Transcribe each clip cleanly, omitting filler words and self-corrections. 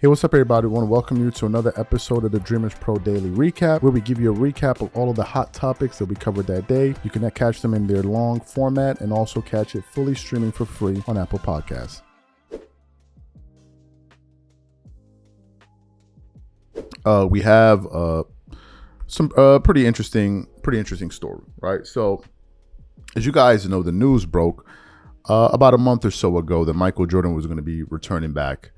Hey, what's up, everybody? I want to welcome you to another episode of the Dreamers Pro Daily Recap, where we give you a recap of all of the hot topics that we covered that day. You can catch them in their long format and also catch it fully streaming for free on Apple Podcasts. We have some pretty interesting story, right? So, as you guys know, the news broke about a month or so ago that Michael Jordan was going to be returning back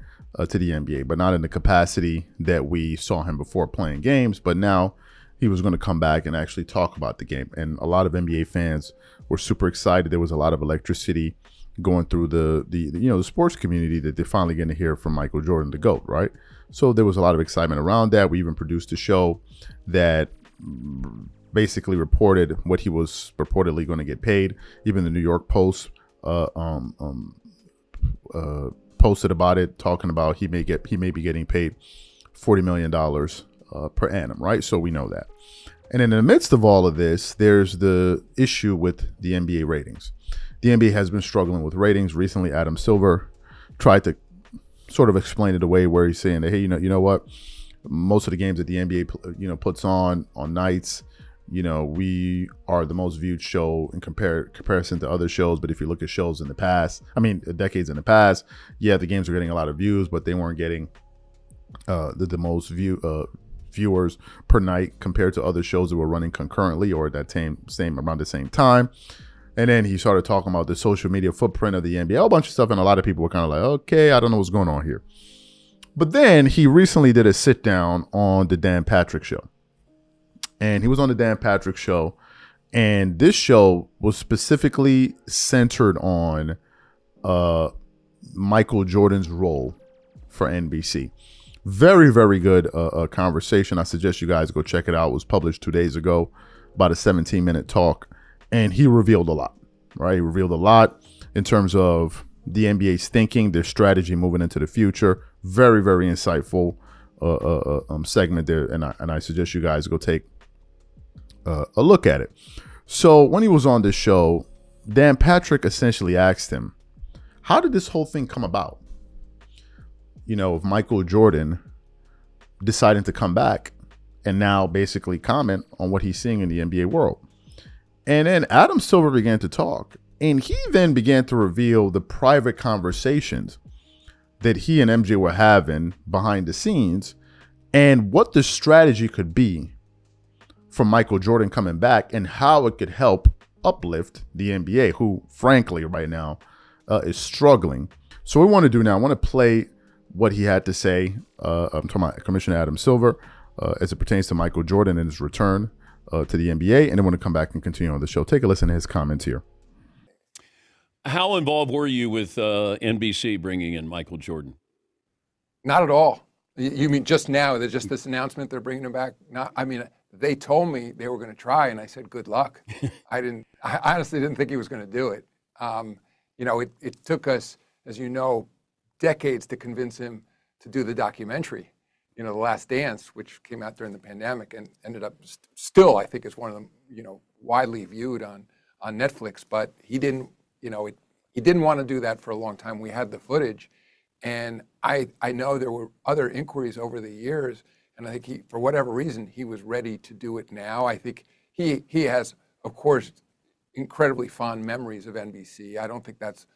to the NBA, but not in the capacity that we saw him before playing games. But now he was going to come back and actually talk about the game. And a lot of NBA fans were super excited. There was a lot of electricity going through the sports community that they're finally going to hear from Michael Jordan, the GOAT, right? So there was a lot of excitement around that. We even produced a show that basically reported what he was reportedly going to get paid. Even the New York Post posted about it, talking about he may be getting paid $40 million per annum, right? So we know that. And in the midst of all of this, there's the issue with the NBA ratings. The NBA has been struggling with ratings. Recently, Adam Silver tried to sort of explain it away, where he's saying that, hey, you know what? Most of the games that the NBA puts on nights, we are the most viewed show in comparison to other shows. But if you look at shows in the past, decades in the past, yeah, the games were getting a lot of views, but they weren't getting the most viewers per night compared to other shows that were running concurrently or at that same around the same time. And then he started talking about the social media footprint of the NBA, a whole bunch of stuff, and a lot of people were kind of like, okay, I don't know what's going on here. But then he recently did a sit down on the Dan Patrick Show. And he was on the Dan Patrick Show, and this show was specifically centered on Michael Jordan's role for NBC. Very, very good conversation. I suggest you guys go check it out. It was published 2 days ago, about a 17-minute talk, and he revealed a lot, right? He revealed a lot in terms of the NBA's thinking, their strategy moving into the future. Very, very insightful segment there, and I suggest you guys go take a look at it. So when he was on this show, Dan Patrick essentially asked him, how did this whole thing come about? Of Michael Jordan deciding to come back and now basically comment on what he's seeing in the NBA world. And then Adam Silver began to talk, and he then began to reveal the private conversations that he and MJ were having behind the scenes and what the strategy could be for Michael Jordan coming back and how it could help uplift the NBA, who frankly right now is struggling. So what we want to do now, I want to play what he had to say. I'm talking about Commissioner Adam Silver as it pertains to Michael Jordan and his return to the NBA, and then want to come back and continue on the show. Take a listen to his comments here. How involved were you with NBC bringing in Michael Jordan? Not at all. You mean just now? There's just this announcement they're bringing him back? They told me they were going to try, and I said, good luck. I honestly didn't think he was going to do it. It took us, as you know, decades to convince him to do the documentary, The Last Dance, which came out during the pandemic and ended up still, I think, is one of them, widely viewed on Netflix. But he didn't, he didn't want to do that for a long time. We had the footage, and I know there were other inquiries over the years. And I think for whatever reason, he was ready to do it now. I think he has, of course, incredibly fond memories of NBC. I don't think that's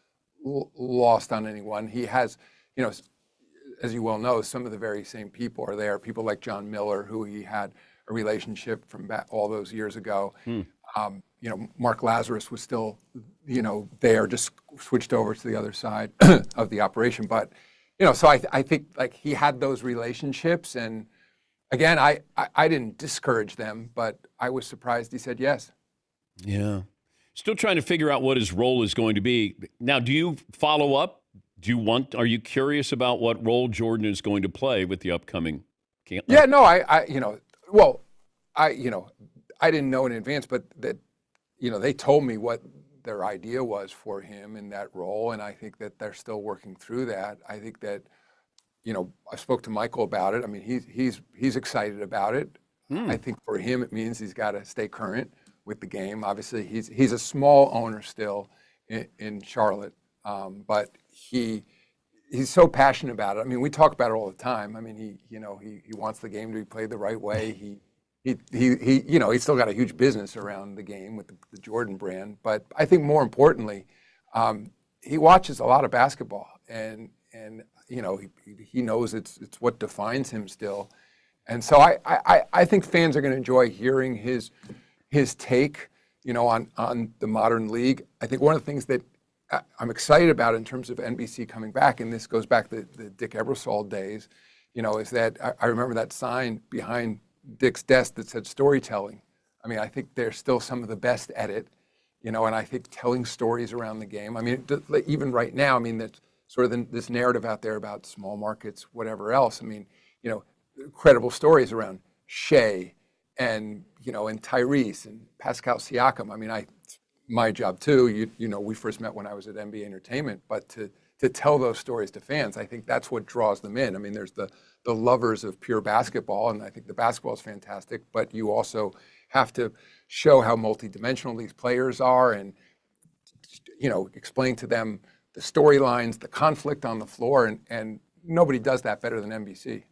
lost on anyone. He has, as you well know, some of the very same people are there. People like John Miller, who he had a relationship from back all those years ago. Mark Lazarus was still, there, just switched over to the other side of the operation. But, so I think like he had those relationships. And again, I didn't discourage them, but I was surprised he said yes. Yeah. Still trying to figure out what his role is going to be. Now, do you follow up? Are you curious about what role Jordan is going to play with the upcoming camp? Yeah, no, I didn't know in advance, but that, they told me what their idea was for him in that role. And I think that they're still working through that. I think that, I spoke to Michael about it. I mean, he's excited about it. I think for him, it means he's got to stay current with the game. Obviously, he's a small owner still in Charlotte, but he he's so passionate about it. I mean, we talk about it all the time. I mean, he wants the game to be played the right way. He he's still got a huge business around the game with the Jordan brand. But I think more importantly, he watches a lot of basketball, and he knows it's what defines him still. And so I think fans are going to enjoy hearing his take, on the modern league. I think one of the things that I'm excited about in terms of NBC coming back, and this goes back to the Dick Ebersol days, is that I remember that sign behind Dick's desk that said storytelling. I mean, I think they're still some of the best at it, and I think telling stories around the game. I mean, even right now, I mean, that's sort of this narrative out there about small markets, whatever else. I mean, credible stories around Shea and Tyrese and Pascal Siakam. I mean, my job too. We first met when I was at NBA Entertainment, but to tell those stories to fans, I think that's what draws them in. I mean, there's the lovers of pure basketball, and I think the basketball is fantastic, but you also have to show how multidimensional these players are, and explain to them the storylines, the conflict on the floor, and nobody does that better than NBC.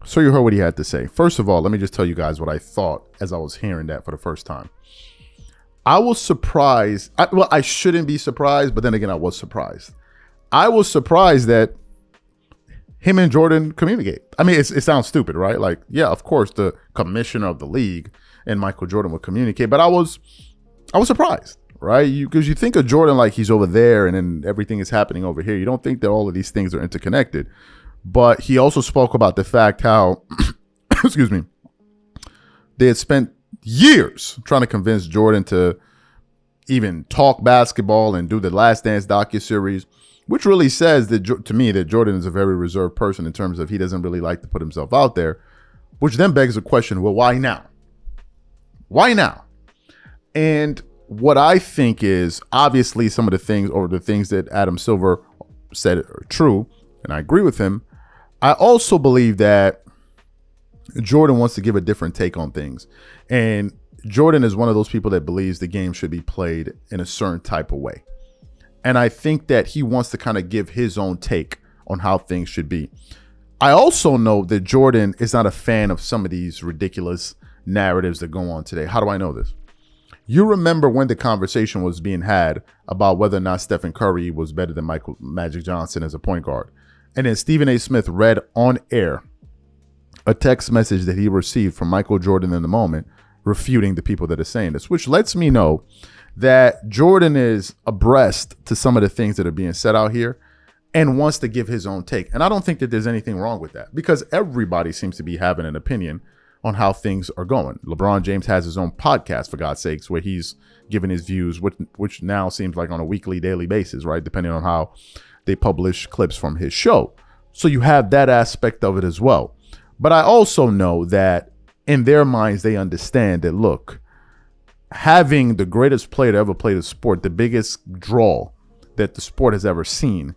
So you heard what he had to say. First of all, let me just tell you guys what I thought as I was hearing that for the first time. I was surprised. I shouldn't be surprised, but then again, I was surprised. I was surprised that him and Jordan communicate. I mean, it sounds stupid, right? Like, yeah, of course, the commissioner of the league and Michael Jordan would communicate, but I was surprised, right? Because you think of Jordan like he's over there and then everything is happening over here. You don't think that all of these things are interconnected. But he also spoke about the fact how, excuse me, they had spent years trying to convince Jordan to even talk basketball and do the Last Dance docuseries, which really says to me that Jordan is a very reserved person in terms of he doesn't really like to put himself out there, which then begs the question, well, why now? Why now? And what I think is obviously some of the things that Adam Silver said are true, and I agree with him. I also believe that Jordan wants to give a different take on things. And Jordan is one of those people that believes the game should be played in a certain type of way. And I think that he wants to kind of give his own take on how things should be. I also know that Jordan is not a fan of some of these ridiculous narratives that go on today. How do I know this? You remember when the conversation was being had about whether or not Stephen Curry was better than Michael Magic Johnson as a point guard. And then Stephen A. Smith read on air a text message that he received from Michael Jordan in the moment, refuting the people that are saying this, which lets me know that Jordan is abreast to some of the things that are being said out here and wants to give his own take. And I don't think that there's anything wrong with that because everybody seems to be having an opinion on how things are going. LeBron James has his own podcast, for God's sakes, where he's giving his views, which now seems like on a weekly, daily basis, right? Depending on how they publish clips from his show. So you have that aspect of it as well. But I also know that in their minds, they understand that, look, having the greatest player to ever play the sport, the biggest draw that the sport has ever seen,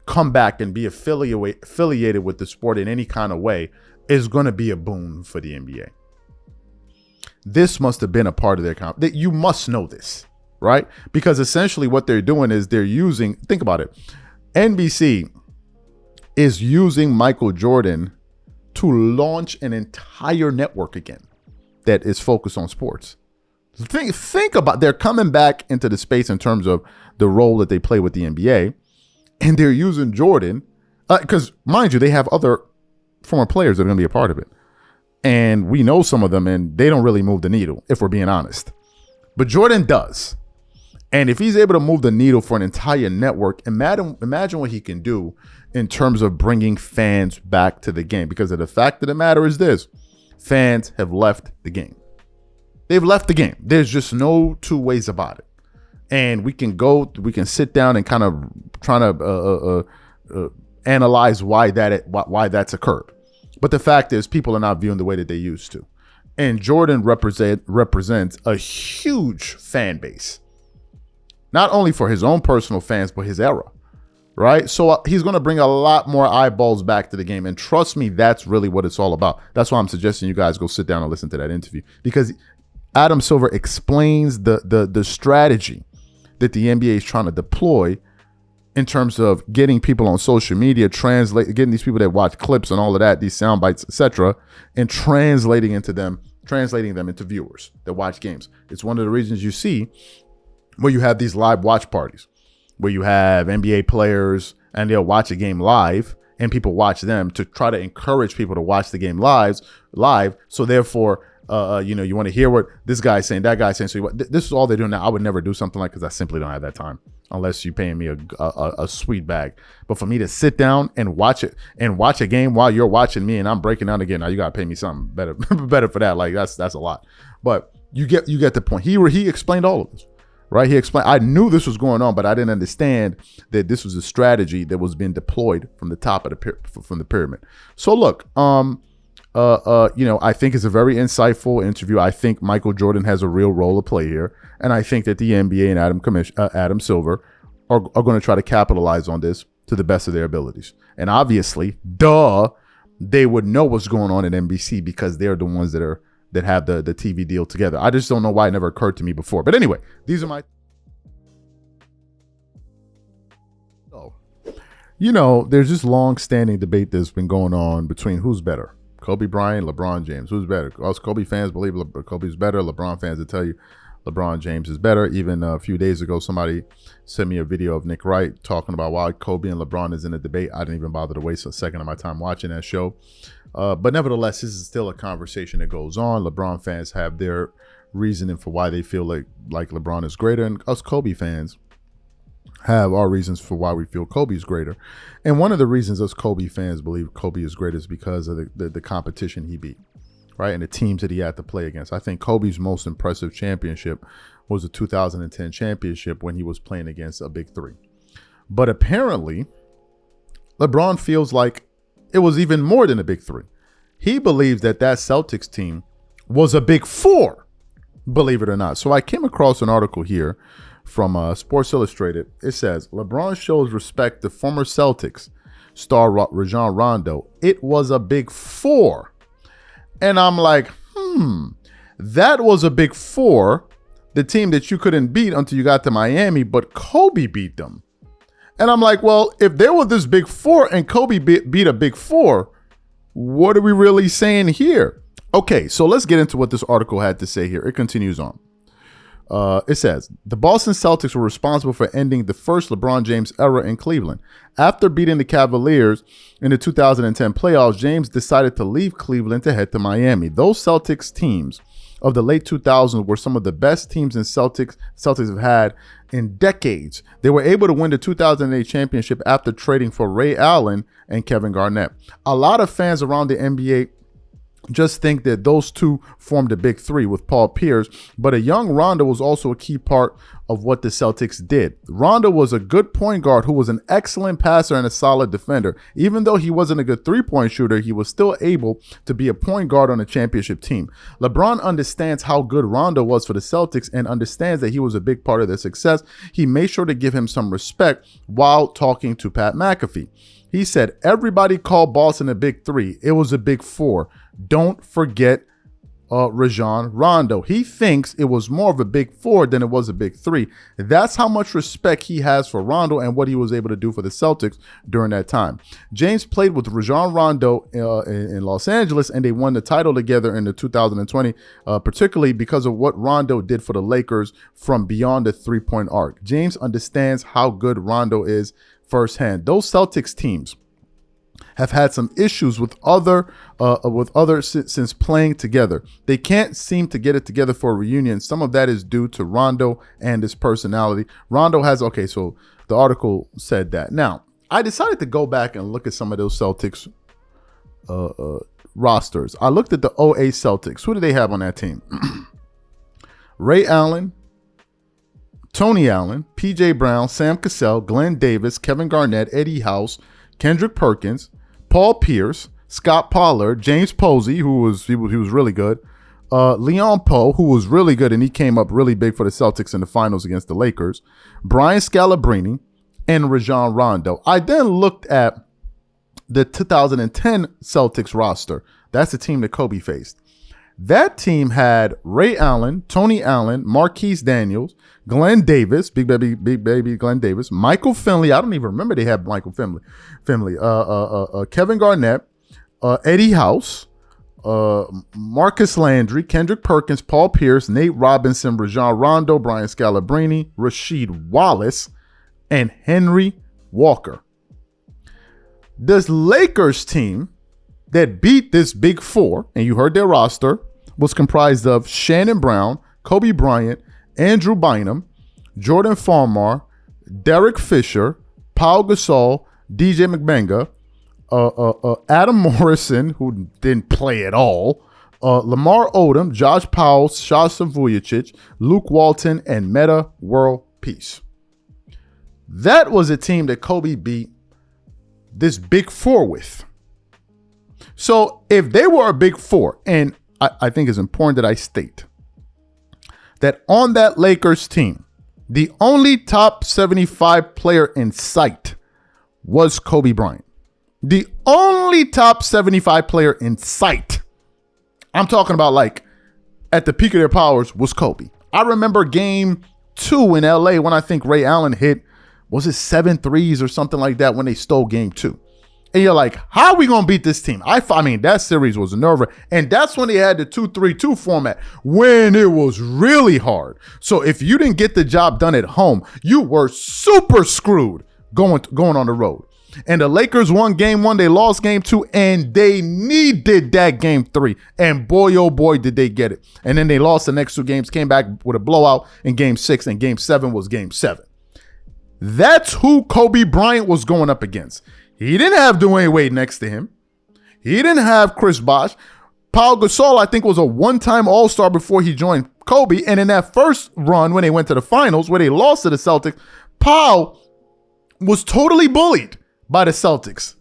come back and be affiliated with the sport in any kind of way is going to be a boon for the NBA. This must have been a part of their you must know this, right? Because essentially what they're doing is they're using, think about it. NBC is using Michael Jordan to launch an entire network again that is focused on sports. Think about, they're coming back into the space in terms of the role that they play with the NBA, and they're using Jordan because, mind you, they have other former players that are going to be a part of it. And we know some of them, and they don't really move the needle, if we're being honest. But Jordan does. And if he's able to move the needle for an entire network, imagine what he can do in terms of bringing fans back to the game. Because of the fact of the matter is this, fans have left the game. They've left the game. There's just no two ways about it. And we can sit down and kind of try to analyze why that's occurred. But the fact is, people are not viewing the way that they used to. And Jordan represents a huge fan base. Not only for his own personal fans, but his era, right? So he's going to bring a lot more eyeballs back to the game. And trust me, that's really what it's all about. That's why I'm suggesting you guys go sit down and listen to that interview. Because Adam Silver explains the strategy that the NBA is trying to deploy in terms of getting people on social media, getting these people that watch clips and all of that, these sound bites, etc., and translating them into viewers that watch games. It's one of the reasons you see where you have these live watch parties, where you have NBA players and they'll watch a game live and people watch them to try to encourage people to watch the game live. So therefore, you want to hear what this guy's saying, that guy's saying. So this is all they're doing now. I would never do something like, because I simply don't have that time unless you're paying me a sweet bag. But for me to sit down and watch a game while you're watching me and I'm breaking down again, now you gotta pay me something better for that. Like that's a lot. But you get the point. He explained all of this. Right, he explained. I knew this was going on, but I didn't understand that this was a strategy that was being deployed from the top of the pyramid. So look, I think it's a very insightful interview. I think Michael Jordan has a real role to play here, and I think that the NBA and Adam Silver are going to try to capitalize on this to the best of their abilities. And obviously, they would know what's going on at NBC because they're the ones that have the TV deal together. I just don't know why it never occurred to me before. But anyway, these are my... there's this long-standing debate that's been going on between who's better, Kobe Bryant, LeBron James. Who's better? Us Kobe fans believe Kobe's better. LeBron fans will tell you LeBron James is better. Even a few days ago, somebody sent me a video of Nick Wright talking about why Kobe and LeBron is in a debate. I didn't even bother to waste a second of my time watching that show. But nevertheless, this is still a conversation that goes on. LeBron fans have their reasoning for why they feel like LeBron is greater, and us Kobe fans have our reasons for why we feel Kobe is greater. And one of the reasons us Kobe fans believe Kobe is greater is because of the competition he beat, right, and the teams that he had to play against. I think Kobe's most impressive championship was the 2010 championship when he was playing against a big three. But apparently, LeBron feels like it was even more than a big three. He believes that Celtics team was a big four, believe it or not. So I came across an article here from Sports Illustrated. It says, LeBron shows respect to former Celtics star Rajon Rondo. It was a big four. And I'm like, that was a big four, the team that you couldn't beat until you got to Miami, but Kobe beat them. And I'm like, well, if there was this big four and Kobe beat a big four, what are we really saying here? Okay, so let's get into what this article had to say here. It continues on. It says, the Boston Celtics were responsible for ending the first LeBron James era in Cleveland. After beating the Cavaliers in the 2010 playoffs, James decided to leave Cleveland to head to Miami. Those Celtics teams of the late 2000s were some of the best teams in Celtics have had in decades. They were able to win the 2008 championship after trading for Ray Allen and Kevin Garnett. A lot of fans around the NBA just think that those two formed a big three with Paul Pierce, but a young Rondo was also a key part of what the Celtics did. Rondo was a good point guard who was an excellent passer and a solid defender. Even though he wasn't a good three-point shooter, he was still able to be a point guard on a championship team. LeBron understands how good Rondo was for the Celtics and understands that he was a big part of their success. He made sure to give him some respect while talking to Pat McAfee. He said, everybody called Boston a big three. It was a big four. Don't forget Rajon Rondo. He thinks it was more of a big four than it was a big three. That's how much respect he has for Rondo and what he was able to do for the Celtics during that time. James played with Rajon Rondo in Los Angeles, and they won the title together in the 2020, particularly because of what Rondo did for the Lakers from beyond the three-point arc. James understands how good Rondo is firsthand. Those Celtics teams have had some issues with others since playing together. They can't seem to get it together for a reunion. Some of that is due to Rondo and his personality. Rondo has, okay, so the article said that. Now, I decided to go back and look at some of those Celtics rosters. I looked at the 08 Celtics. Who do they have on that team? Ray Allen, Tony Allen, P.J. Brown, Sam Cassell, Glenn Davis, Kevin Garnett, Eddie House, Kendrick Perkins, Paul Pierce, Scott Pollard, James Posey, he was really good, Leon Poe, who was really good, and he came up really big for the Celtics in the finals against the Lakers, Brian Scalabrine, and Rajon Rondo. I then looked at the 2010 Celtics roster. That's the team that Kobe faced. That team had Ray Allen, Tony Allen, Marquise Daniels, Glenn Davis, big baby Glenn Davis, Michael Finley. I don't even remember they had Michael Finley. Kevin Garnett, Eddie House, Marcus Landry, Kendrick Perkins, Paul Pierce, Nate Robinson, Rajon Rondo, Brian Scalabrine, Rasheed Wallace, and Henry Walker. This Lakers team that beat this big four, and you heard their roster, was comprised of Shannon Brown, Kobe Bryant, Andrew Bynum, Jordan Farmar, Derek Fisher, Paul Gasol, DJ McBenga, Adam Morrison, who didn't play at all, Lamar Odom, Josh Powell, Sasha Vujicic, Luke Walton, and Meta World Peace. That was a team that Kobe beat this big four with. So if they were a big four, and I think it's important that I state that on that Lakers team, the only top 75 player in sight was Kobe Bryant. The only top 75 player in sight, I'm talking about like at the peak of their powers, was Kobe. I remember game 2 in LA when I think Ray Allen hit, was it 7 threes or something like that when they stole game 2. And you're like, how are we going to beat this team? I mean, that series was a nerve. And that's when they had the 2-3-2 format, when it was really hard. So if you didn't get the job done at home, you were super screwed going on the road. And the Lakers won game 1, they lost game 2, and they needed that game 3. And boy, oh boy, did they get it. And then they lost the next 2 games, came back with a blowout in game 6, and game 7 was game 7. That's who Kobe Bryant was going up against. He didn't have Dwayne Wade next to him. He didn't have Chris Bosh. Paul Gasol, I think, was a one-time All-Star before he joined Kobe. And in that first run, when they went to the finals, where they lost to the Celtics, Paul was totally bullied by the Celtics.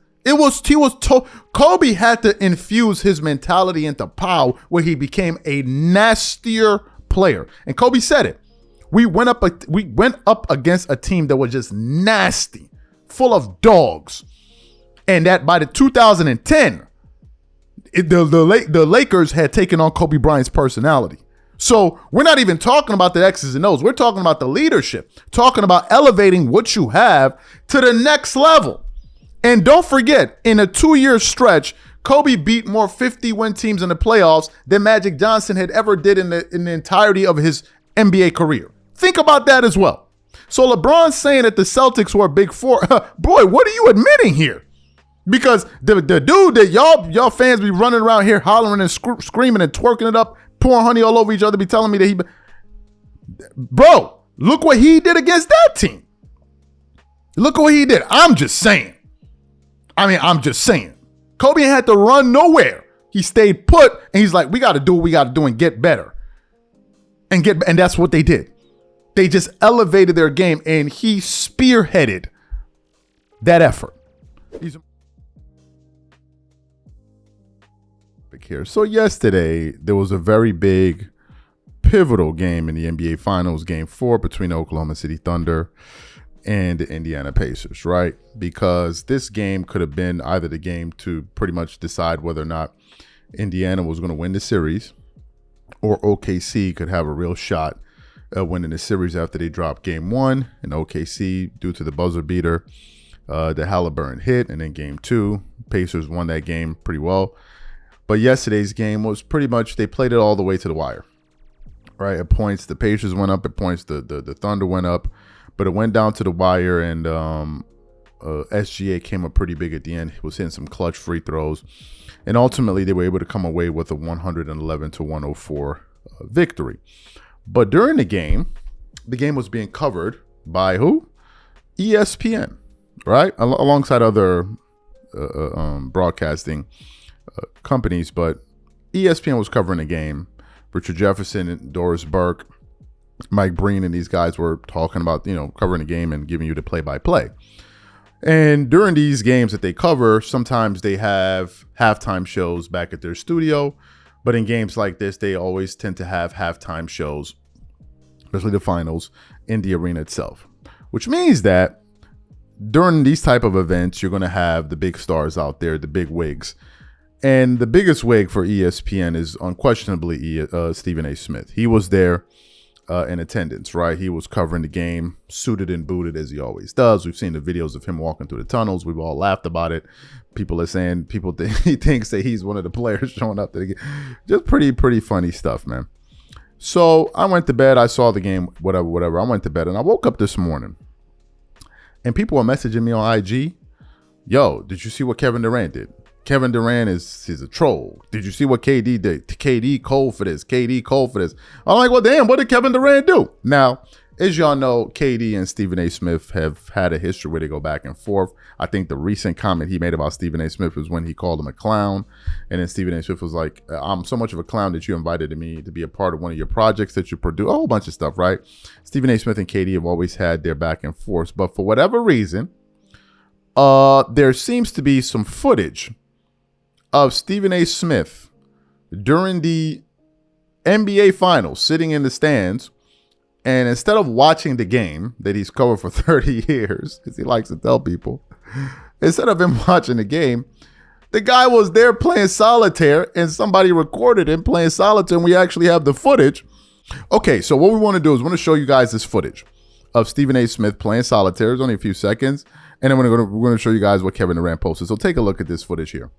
Kobe had to infuse his mentality into Paul, where he became a nastier player. And Kobe said it. We went up against a team that was just nasty, full of dogs. And that by the 2010, the Lakers had taken on Kobe Bryant's personality. So we're not even talking about the X's and O's. We're talking about the leadership, talking about elevating what you have to the next level. And don't forget, in a 2-year stretch, Kobe beat more 50-win teams in the playoffs than Magic Johnson had ever did in the entirety of his NBA career. Think about that as well. So LeBron's saying that the Celtics were a big four. Boy, what are you admitting here? Because the dude that y'all fans be running around here hollering and screaming and twerking it up, pouring honey all over each other, be telling me that bro, look what he did against that team. Look what he did. I'm just saying. Kobe had to run nowhere. He stayed put, and he's like, we got to do what we got to do and get better. And that's what they did. They just elevated their game, and he spearheaded that effort. Here. So yesterday, there was a very big, pivotal game in the NBA Finals, Game 4 between the Oklahoma City Thunder and the Indiana Pacers, right? Because this game could have been either the game to pretty much decide whether or not Indiana was going to win the series, or OKC could have a real shot at winning the series after they dropped Game 1 in OKC due to the buzzer beater, the Halliburton hit, and then Game 2, Pacers won that game pretty well. But yesterday's game was pretty much, they played it all the way to the wire, right? At points, the Pacers went up. At points, the Thunder went up. But it went down to the wire, and SGA came up pretty big at the end. He was hitting some clutch free throws. And ultimately, they were able to come away with a 111-104 victory. But during the game was being covered by who? ESPN, right? Alongside other broadcasting companies, but ESPN was covering the game. Richard Jefferson and Doris Burke, Mike Breen, and these guys were talking about, covering the game and giving you the play-by-play. And during these games that they cover, sometimes they have halftime shows back at their studio, but in games like this, they always tend to have halftime shows, especially the finals, in the arena itself, which means that during these type of events, you're going to have the big stars out there, the big wigs. And the biggest wig for ESPN is unquestionably Stephen A. Smith. He was there in attendance, right? He was covering the game, suited and booted as he always does. We've seen the videos of him walking through the tunnels. We've all laughed about it. People are saying he thinks that he's one of the players showing up to the game. Just pretty funny stuff, man. So I went to bed. I saw the game, whatever. I went to bed and I woke up this morning and people were messaging me on IG. Yo, did you see what Kevin Durant did? Kevin Durant is a troll. Did you see what KD did? KD cold for this. KD cold for this. I'm like, well, damn, what did Kevin Durant do? Now, as y'all know, KD and Stephen A. Smith have had a history where they go back and forth. I think the recent comment he made about Stephen A. Smith was when he called him a clown. And then Stephen A. Smith was like, I'm so much of a clown that you invited me to be a part of one of your projects that you produce. A whole bunch of stuff, right? Stephen A. Smith and KD have always had their back and forth. But for whatever reason, there seems to be some footage of Stephen A. Smith during the NBA Finals, sitting in the stands, and instead of watching the game that he's covered for 30 years, as he likes to tell people, instead of him watching the game, the guy was there playing solitaire, and somebody recorded him playing solitaire, and we actually have the footage. Okay, so what we want to do is we want to show you guys this footage of Stephen A. Smith playing solitaire. It's only a few seconds, and then we're going to show you guys what Kevin Durant posted. So take a look at this footage here.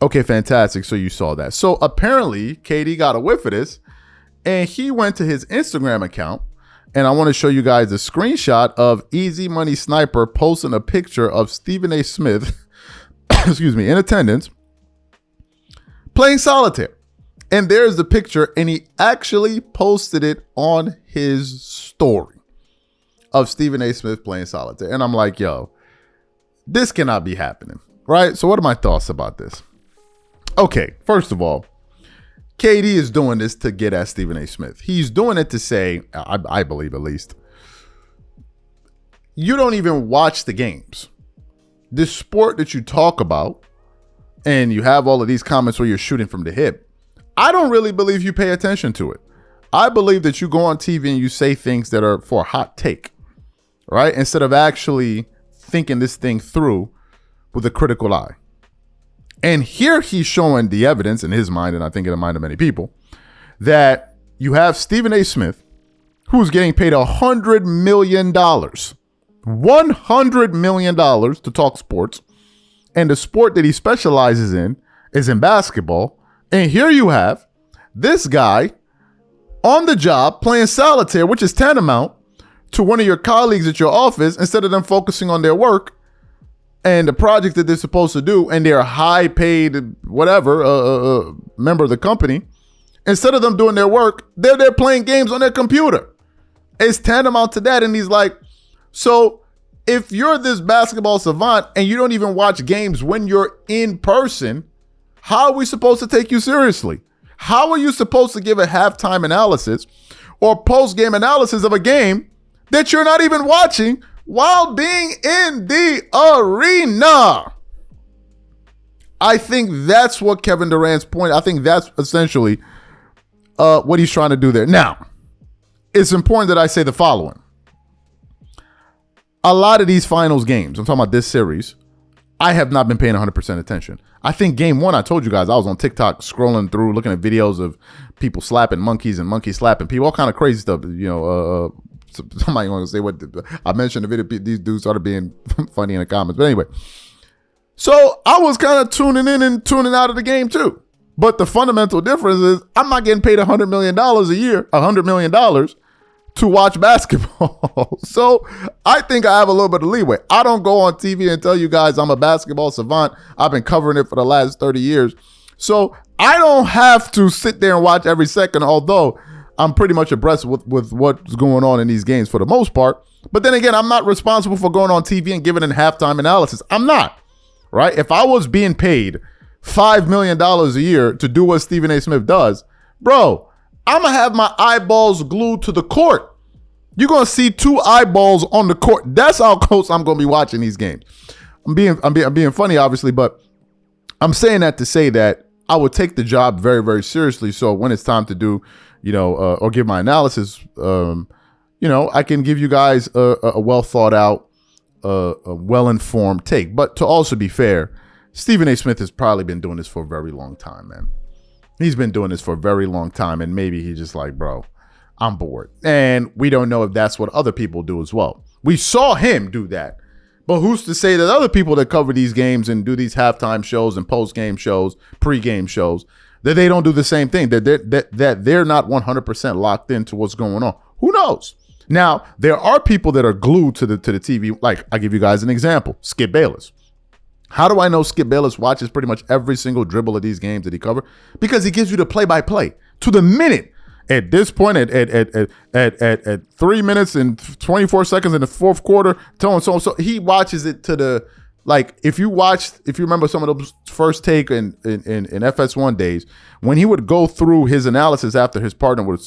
Okay, fantastic. So you saw that. So apparently, KD got a whiff of this, and he went to his Instagram account, and I want to show you guys a screenshot of Easy Money Sniper posting a picture of Stephen A. Smith, excuse me, in attendance, playing solitaire. And there's the picture, and he actually posted it on his story of Stephen A. Smith playing solitaire. And I'm like, yo, this cannot be happening, right? So what are my thoughts about this? Okay, first of all, KD is doing this to get at Stephen A. Smith. He's doing it to say, I believe at least, you don't even watch the games. This sport that you talk about, and you have all of these comments where you're shooting from the hip, I don't really believe you pay attention to it. I believe that you go on TV and you say things that are for a hot take, right? Instead of actually thinking this thing through with a critical eye. And here he's showing the evidence in his mind, and I think in the mind of many people, that you have Stephen A. Smith, who's getting paid $100 million, $100 million to talk sports. And the sport that he specializes in is in basketball. And here you have this guy on the job playing solitaire, which is tantamount to one of your colleagues at your office, instead of them focusing on their work and the project that they're supposed to do, and they're a high paid, whatever, member of the company. Instead of them doing their work, they're there playing games on their computer. It's tantamount to that. And he's like, so if you're this basketball savant and you don't even watch games when you're in person, how are we supposed to take you seriously? How are you supposed to give a halftime analysis or post-game analysis of a game that you're not even watching while being in the arena? I think that's what Kevin Durant's point. I think that's essentially what he's trying to do there. Now, it's important that I say the following. A lot of these finals games, I'm talking about this series, I have not been paying 100% attention. I think game one, I told you guys, I was on TikTok scrolling through, looking at videos of people slapping monkeys and monkeys slapping people, all kind of crazy stuff. You know, somebody want to say what I mentioned the video. These dudes started being funny in the comments, but anyway. So I was kind of tuning in and tuning out of the game too. But the fundamental difference is I'm not getting paid $100 million a year, $100 million to watch basketball. So I think I have a little bit of leeway. I don't go on TV and tell you guys I'm a basketball savant. I've been covering it for the last 30 years. So I don't have to sit there and watch every second, although I'm pretty much abreast with what's going on in these games for the most part. But then again, I'm not responsible for going on TV and giving a halftime analysis. I'm not, right? If I was being paid $5 million a year to do what Stephen A. Smith does, bro, I'm going to have my eyeballs glued to the court. You're going to see two eyeballs on the court. That's how close I'm going to be watching these games. I'm being funny, obviously, but I'm saying that to say that I would take the job very, very seriously. So when it's time to do, or give my analysis, I can give you guys a well thought out, a well informed take. But to also be fair, Stephen A. Smith has probably been doing this for a very long time, man. He's been doing this for a very long time, and maybe he's just like, bro, I'm bored. And we don't know if that's what other people do as well. We saw him do that. But who's to say that other people that cover these games and do these halftime shows and post-game shows, pre-game shows, that they don't do the same thing, that they're not 100% locked into what's going on? Who knows? Now, there are people that are glued to the TV. Like, I'll give you guys an example. Skip Bayless. How do I know Skip Bayless watches pretty much every single dribble of these games that he covers? Because he gives you the play-by-play to the minute. At this point, at 3 minutes and 24 seconds in the fourth quarter, so he watches it to the, like, if you remember some of those first take in FS1 days, when he would go through his analysis after his partner would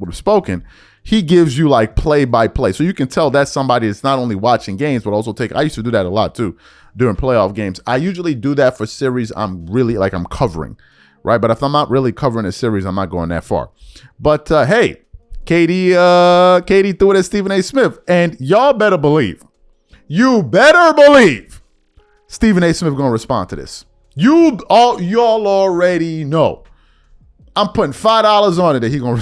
have spoken, he gives you like play by play. So you can tell that's somebody that's not only watching games, but also I used to do that a lot too during playoff games. I usually do that for series I'm covering. Right, but if I'm not really covering a series, I'm not going that far. But hey, Katie threw it at Stephen A. Smith, and y'all better believe, Stephen A. Smith gonna respond to this. Y'all already know. I'm putting $5 on it that he gonna.